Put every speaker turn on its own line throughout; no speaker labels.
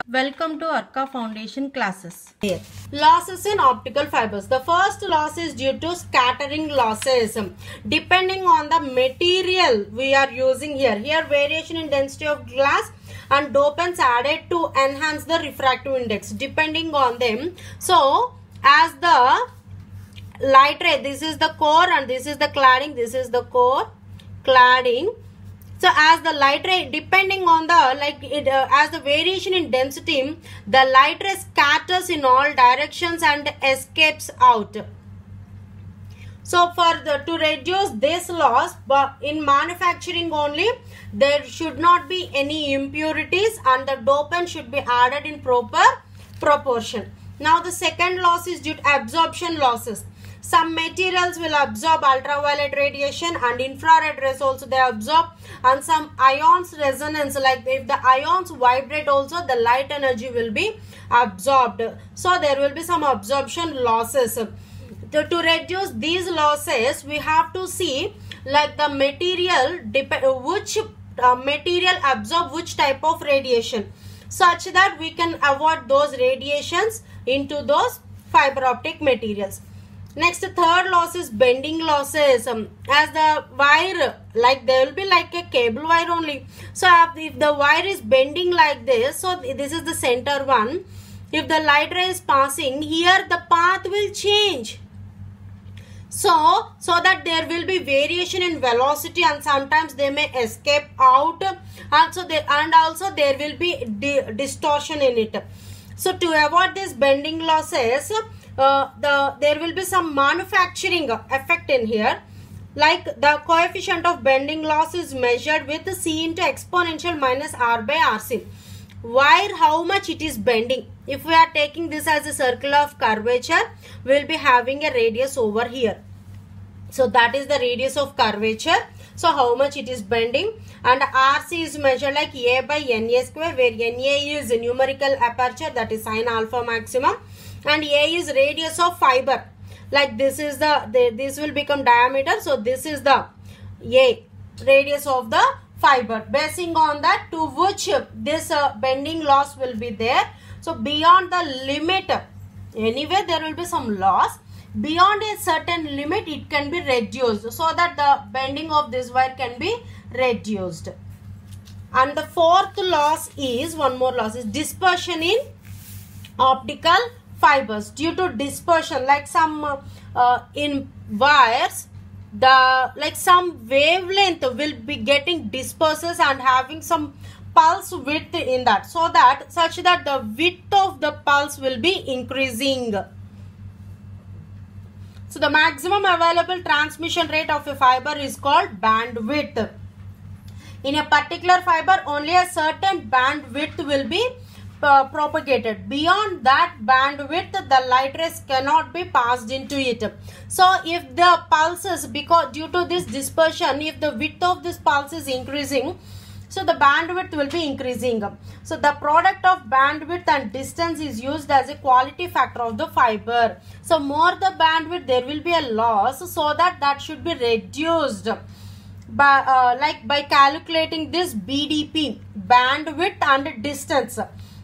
Welcome to Arka Foundation classes.
Here. Losses in optical fibers. The first loss is due to scattering losses. Depending on the material we are using here. Here variation in density of glass and dopants added to enhance the refractive index depending on them. So as the light ray, this is the core and this is the cladding, this is the core cladding. So as the light ray, depending on the as the variation in density, the light ray scatters in all directions and escapes out. So to reduce this loss, but in manufacturing only, there should not be any impurities and the dopant should be added in proper proportion. Now the second loss is due to absorption losses. Some materials will absorb ultraviolet radiation and infrared rays also they absorb, and some ions resonance, like if the ions vibrate also the light energy will be absorbed. So there will be some absorption losses. To reduce these losses, we have to see like the material, which material absorb which type of radiation, such that we can avoid those radiations into those fiber optic materials. Next, third loss is bending losses. As the wire, like there will be like a cable wire only. So if the wire is bending like this, so this is the center one. If the light ray is passing here, the path will change. So that there will be variation in velocity and sometimes they may escape out. And also there will be distortion in it. So to avoid these bending losses, there will be some manufacturing effect in here. Like the coefficient of bending loss is measured with C into exponential minus R by RC. Wire, how much it is bending. If we are taking this as a circle of curvature, we will be having a radius over here. So that is the radius of curvature. So how much it is bending, and RC is measured like A by NA square, where NA is numerical aperture, that is sin alpha maximum, and A is radius of fiber. Like this is this will become diameter. So this is the A, radius of the fiber. Basing on that, to which this bending loss will be there. So beyond the limit, anyway there will be some loss. Beyond a certain limit, it can be reduced, so that the bending of this wire can be reduced. And the fourth loss is, one more loss is dispersion in optical fibers. Due to dispersion, like some in wires, some wavelength will be getting disperses and having some pulse width in that, such that the width of the pulse will be increasing. So the maximum available transmission rate of a fiber is called bandwidth. In a particular fiber, only a certain bandwidth will be propagated. Beyond that bandwidth, the light rays cannot be passed into it. So if the pulses, because due to this dispersion, if the width of this pulse is increasing, so the bandwidth will be increasing. So the product of bandwidth and distance is used as a quality factor of the fiber. So more the bandwidth, there will be a loss, so that should be reduced by calculating this BDP, bandwidth and distance.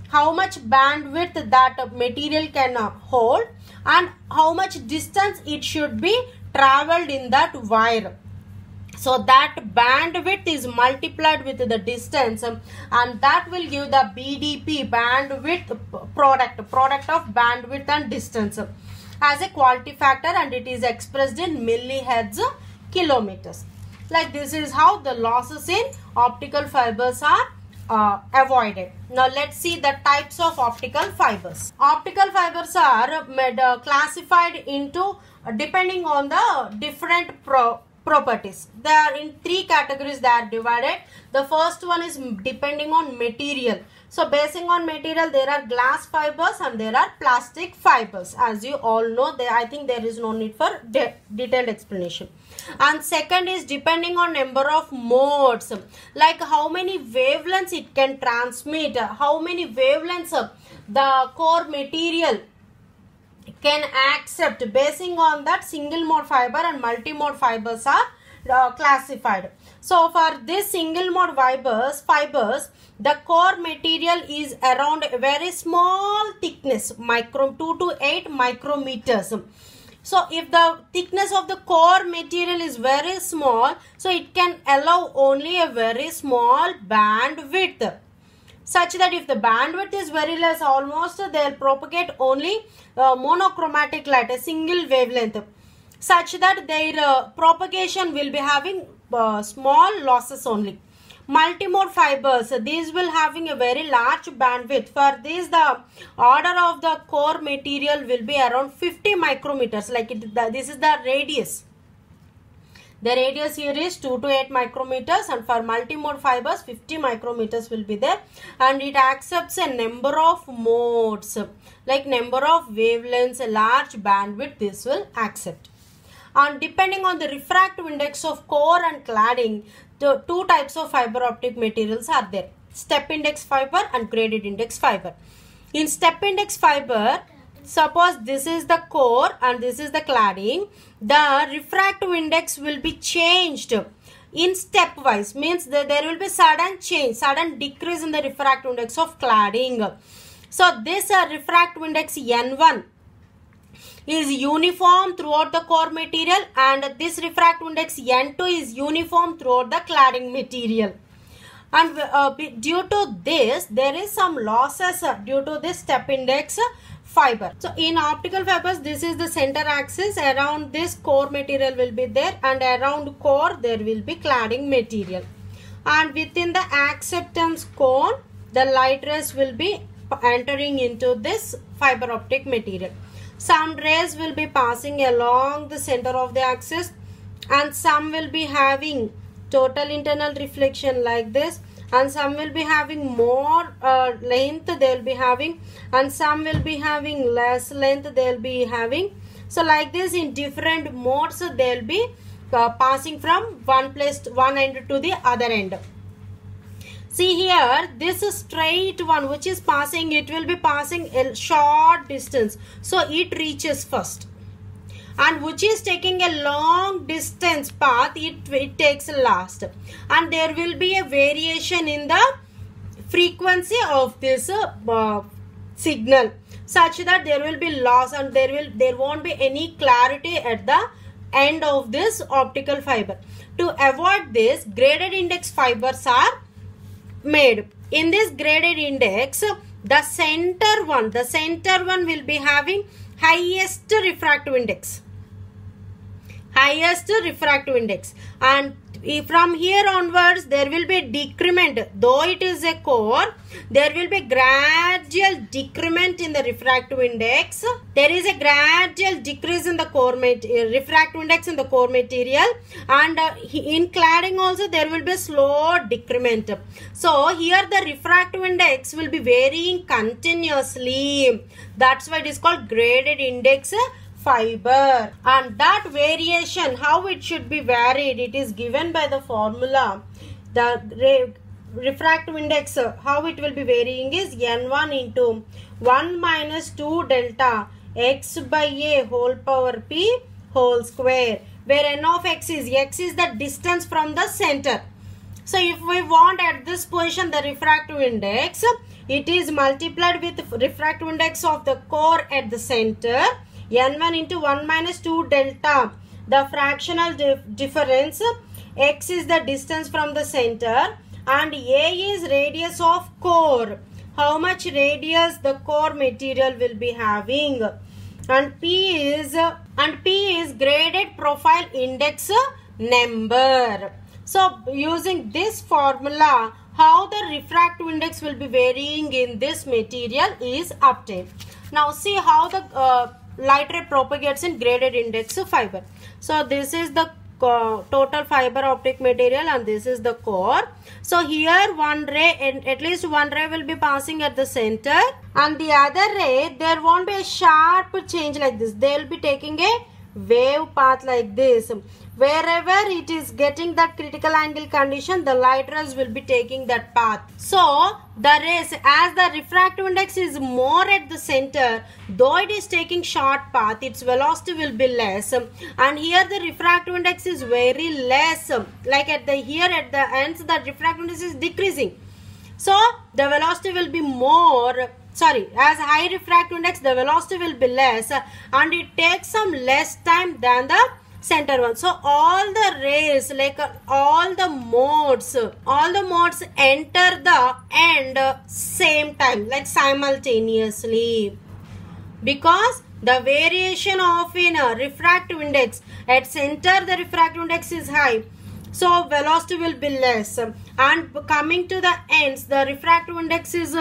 How much bandwidth that material can hold and how much distance it should be traveled in that wire. So that bandwidth is multiplied with the distance, and that will give the BDP, bandwidth product of bandwidth and distance as a quality factor, and it is expressed in millihertz kilometers. Like this is how the losses in optical fibers are avoided. Now let's see the types of optical fibers. Optical fibers are classified into depending on the different properties. They are in three categories. They are divided. The first one is depending on material. So basing on material, there are glass fibers and there are plastic fibers. As you all know, I think there is no need for detailed explanation. And second is depending on number of modes, like how many wavelengths it can transmit, how many wavelengths the core material can accept. Basing on that, single mode fiber and multi-mode fibers are classified. So for this single mode fibers, the core material is around a very small thickness, 2 to 8 micrometers. So if the thickness of the core material is very small, so it can allow only a very small bandwidth, such that if the bandwidth is very less, almost they'll propagate only monochromatic light, a single wavelength, such that their propagation will be having small losses only. Multimode fibers, these will having a very large bandwidth. For this, the order of the core material will be around 50 micrometers. Like this is the radius. The radius here is 2 to 8 micrometers, and for multimode fibers 50 micrometers will be there, and it accepts a number of modes, like number of wavelengths, a large bandwidth this will accept. And depending on the refractive index of core and cladding, the two types of fiber optic materials are there: step index fiber and graded index fiber. In step index fiber, suppose this is the core and this is the cladding, the refractive index will be changed in stepwise, means that there will be sudden change, sudden decrease in the refractive index of cladding. So this refractive index N1 is uniform throughout the core material, and this refractive index N2 is uniform throughout the cladding material. And due to this, there is some losses due to this step index fiber. So in optical fibers, this is the center axis. Around this core material will be there, and around core there will be cladding material. And within the acceptance cone, the light rays will be entering into this fiber optic material. Some rays will be passing along the center of the axis, and some will be having total internal reflection like this, and some will be having more length they will be having, and some will be having less length they will be having. So like this, in different modes they will be passing from one end to the other end. See here, this straight one which is passing, it will be passing a short distance, so it reaches first. And which is taking a long distance path, it takes last. And there will be a variation in the frequency of this signal, such that there will be loss, and there won't be any clarity at the end of this optical fiber. To avoid this, graded index fibers are made. In this graded index, the center one will be having highest refractive index, and from here onwards there will be decrement. Though it is a core, there will be gradual decrement in the refractive index. There is a gradual decrease in the core refractive index in the core material, and in cladding also there will be a slow decrement. So here the refractive index will be varying continuously. That's why it is called graded index fiber. And that variation, how it should be varied, it is given by the formula. The refractive index, how it will be varying is N1 into 1 minus 2 delta x by a whole power p whole square, where n of x is the distance from the center. So if we want at this position the refractive index, it is multiplied with refractive index of the core at the center, N1 into 1 minus 2 delta, the fractional difference, x is the distance from the center, and a is radius of core, how much radius the core material will be having, and p is graded profile index number. So using this formula, how the refractive index will be varying in this material is obtained. Now see how the light ray propagates in graded index fiber. So this is the total fiber optic material, and this is the core. So here one ray, at least one ray will be passing at the center, and the other ray there won't be a sharp change like this. They will be taking a wave path like this. Wherever it is getting that critical angle condition, the light rays will be taking that path. So the rays, as the refractive index is more at the center, though it is taking short path, its velocity will be less. And here the refractive index is very less. Like at the here at the ends, the refractive index is decreasing. So the velocity will be more. Sorry, as high refractive index, the velocity will be less, and it takes some less time than the center one. So all the rays, like all the modes enter the end same time, like simultaneously, because the variation of in a refractive index at center, the refractive index is high, so velocity will be less, and coming to the ends, the refractive index is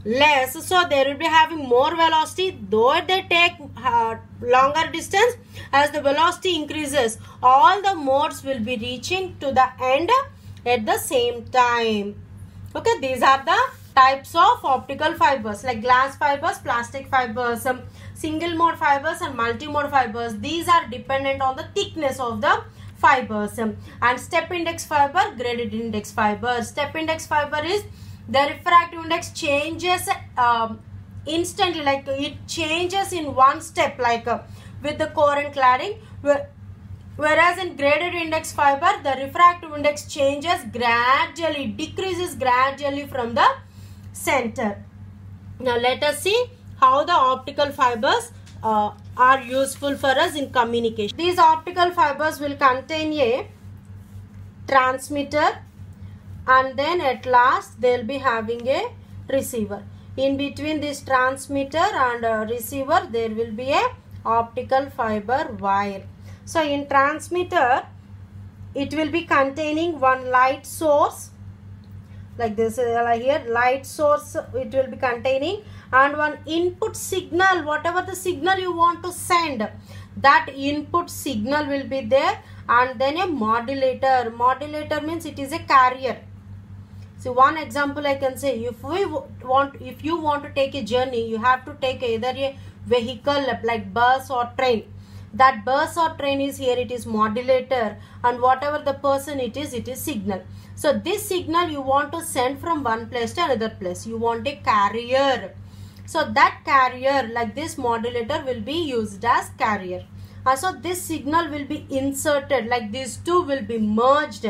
less, so they will be having more velocity, though they take longer distance. As the velocity increases, all the modes will be reaching to the end at the same time. Okay, these are the types of optical fibers, like glass fibers, plastic fibers, single mode fibers and multi-mode fibers. These are dependent on the thickness of the fibers. And step index fiber, graded index fiber. Step index fiber is the refractive index changes instantly, like it changes in one step, like with the coherent cladding, whereas in graded index fiber, the refractive index changes gradually, decreases gradually from the center. Now let us see how the optical fibers are useful for us in communication. These optical fibers will contain a transmitter, and then at last they will be having a receiver. In between this transmitter and receiver, there will be a optical fiber wire. So in transmitter, it will be containing one light source, like this here, light source it will be containing, and one input signal, whatever the signal you want to send, that input signal will be there, and then a modulator. Modulator means it is a carrier. So one example I can say, if you want to take a journey, you have to take either a vehicle like bus or train. That bus or train is here, it is modulator, and whatever the person it is signal. So this signal you want to send from one place to another place. You want a carrier. So that carrier, like this modulator, will be used as carrier. So this signal will be inserted, like these two will be merged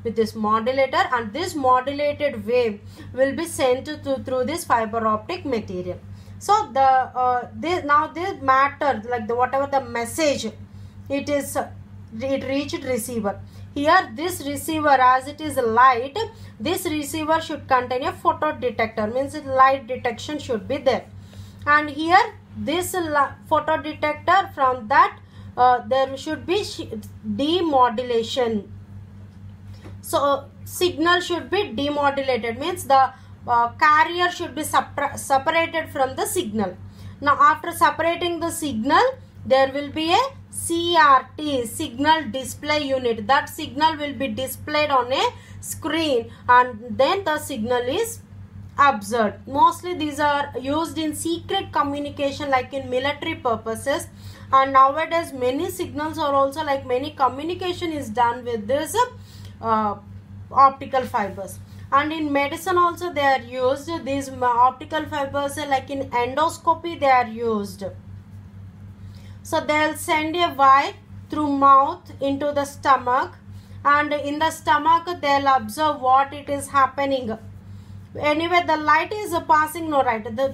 with this modulator, and this modulated wave will be sent through this fiber optic material. So this matter, like whatever the message it reached receiver. Here this receiver, as it is light, this receiver should contain a photo detector, means light detection should be there. And here this photo detector, from that there should be demodulation. So signal should be demodulated, means the carrier should be separated from the signal. Now after separating the signal, there will be a CRT, signal display unit. That signal will be displayed on a screen, and then the signal is observed. Mostly these are used in secret communication, like in military purposes, and nowadays many signals are also, like many communication is done with this optical fibers. And in medicine also they are used, these optical fibers, like in endoscopy they are used. So they will send a wire through mouth into the stomach, and in the stomach they will observe what it is happening. Anyway, the light is passing,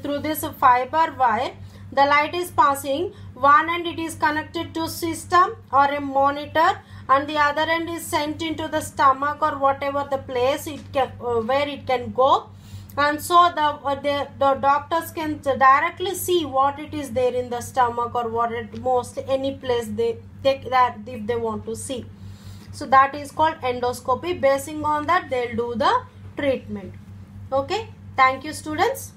through this fiber wire, the light is passing. One end it is connected to system or a monitor, and the other end is sent into the stomach or whatever the place it can where it can go. And so the doctors can directly see what it is there in the stomach, or what mostly any place they take that if they want to see. So that is called endoscopy. Basing on that, they'll do the treatment. Okay, thank you students.